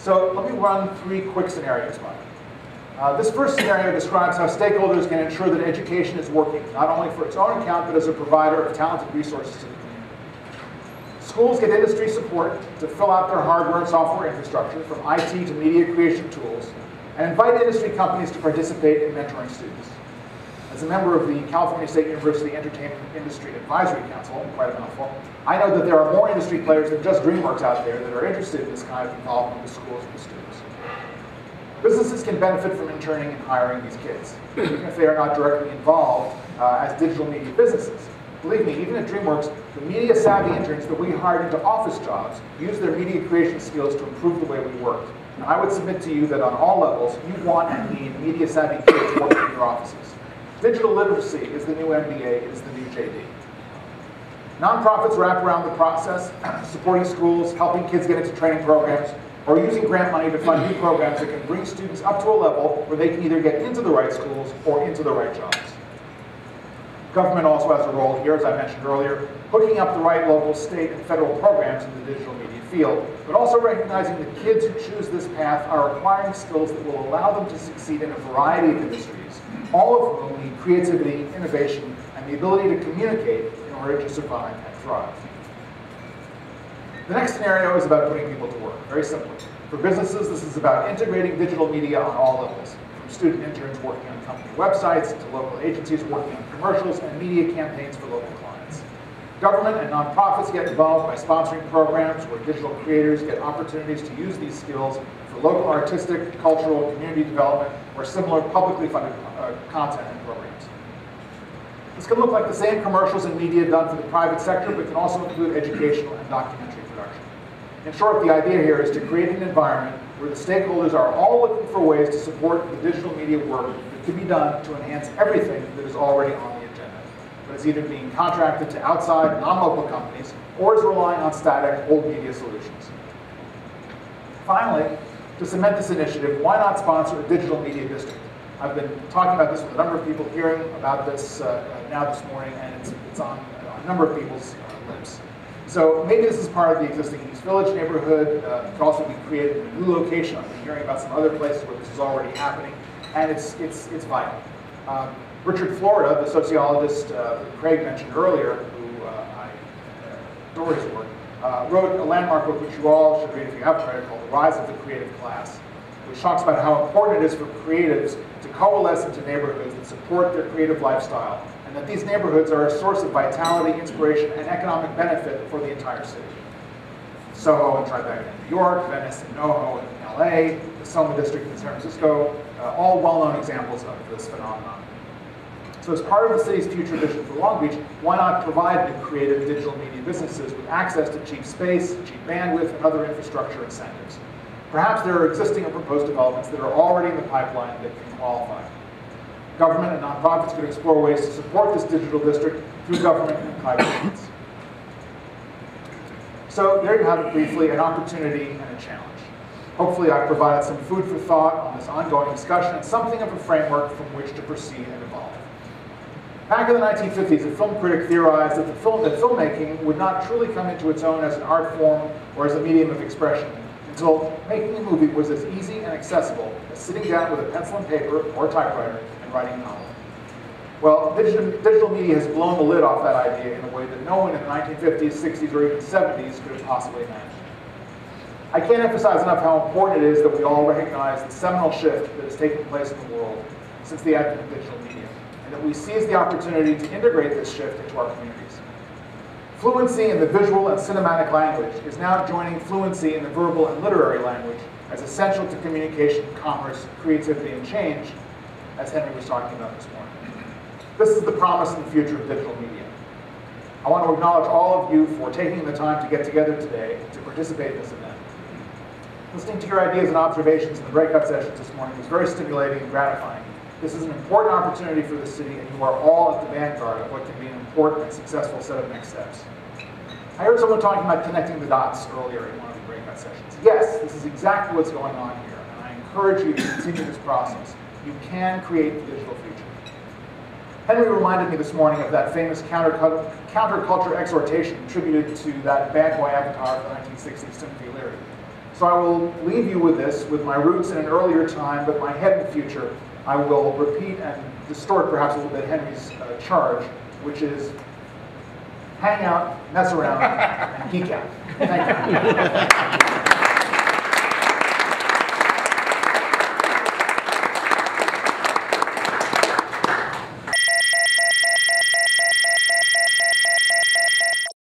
So let me run 3 quick scenarios by you. This first scenario describes how stakeholders can ensure that education is working, not only for its own account, but as a provider of talented resources to the community. Schools get industry support to fill out their hardware and software infrastructure, from IT to media creation tools, and invite industry companies to participate in mentoring students. As a member of the California State University Entertainment Industry Advisory Council, quite a mouthful, I know that there are more industry players than just DreamWorks out there that are interested in this kind of involvement with schools and with students. Businesses can benefit from interning and hiring these kids, even if they are not directly involved as digital media businesses. Believe me, even at DreamWorks, the media-savvy interns that we hired into office jobs use their media creation skills to improve the way we work. And I would submit to you that on all levels, you want and need media-savvy kids working in your offices. Digital literacy is the new MBA, it is the new JD. Nonprofits wrap around the process, supporting schools, helping kids get into training programs, or using grant money to fund new programs that can bring students up to a level where they can either get into the right schools or into the right jobs. Government also has a role here, as I mentioned earlier, hooking up the right local, state, and federal programs in the digital media field, but also recognizing that kids who choose this path are acquiring skills that will allow them to succeed in a variety of industries, all of whom need creativity, innovation, and the ability to communicate in order to survive and thrive. The next scenario is about putting people to work, very simply. For businesses, this is about integrating digital media on all levels, from student interns working on company websites to local agencies working on commercials and media campaigns for local clients. Government and nonprofits get involved by sponsoring programs where digital creators get opportunities to use these skills for local artistic, cultural, community development, or similar publicly funded content and programs. This can look like the same commercials and media done for the private sector, but can also include educational and documentary production. In short, the idea here is to create an environment where the stakeholders are all looking for ways to support the digital media work that can be done to enhance everything that is already on the agenda, but is either being contracted to outside, non-local companies, or is relying on static, old media solutions. Finally, to cement this initiative, why not sponsor a digital media district? I've been talking about this with a number of people, hearing about this now this morning, and it's on a number of people's lips. So maybe this is part of the existing East Village neighborhood. It could also be created in a new location. I've been hearing about some other places where this is already happening, and it's vital. Richard Florida, the sociologist that Craig mentioned earlier, who I adore his work, wrote a landmark book which you all should read if you haven't read it, called The Rise of the Creative Class, which talks about how important it is for creatives to coalesce into neighborhoods that support their creative lifestyle, and that these neighborhoods are a source of vitality, inspiration, and economic benefit for the entire city. Soho and Tribeca in New York, Venice and NoHo in LA, the Soma District in San Francisco, all well-known examples of this phenomenon. So as part of the city's future vision for Long Beach, why not provide new creative digital media businesses with access to cheap space, cheap bandwidth, and other infrastructure incentives? Perhaps there are existing or proposed developments that are already in the pipeline that can qualify. Government and nonprofits could explore ways to support this digital district through government and private means. So there you have it briefly, an opportunity and a challenge. Hopefully I've provided some food for thought on this ongoing discussion and something of a framework from which to proceed and evolve. Back in the 1950s, a film critic theorized that filmmaking would not truly come into its own as an art form or as a medium of expression until making a movie was as easy and accessible as sitting down with a pencil and paper or a typewriter and writing a novel. Well, digital media has blown the lid off that idea in a way that no one in the 1950s, 60s, or even 70s could have possibly imagined. I can't emphasize enough how important it is that we all recognize the seminal shift that has taken place in the world since the advent of digital media, and that we seize the opportunity to integrate this shift into our communities. Fluency in the visual and cinematic language is now joining fluency in the verbal and literary language as essential to communication, commerce, creativity, and change, as Henry was talking about this morning. This is the promise and the future of digital media. I want to acknowledge all of you for taking the time to get together today to participate in this event. Listening to your ideas and observations in the breakout sessions this morning was very stimulating and gratifying. This is an important opportunity for the city, and you are all at the vanguard of what can be an important and successful set of next steps. I heard someone talking about connecting the dots earlier in one of the breakout sessions. Yes, this is exactly what's going on here, and I encourage you to continue this process. You can create the digital future. Henry reminded me this morning of that famous counterculture exhortation attributed to that bad boy avatar of the 1960s, Timothy Leary. So I will leave you with this, with my roots in an earlier time, but my head in the future. I will repeat and distort perhaps a little bit Henry's charge, which is hang out, mess around, and geek out. Thank you.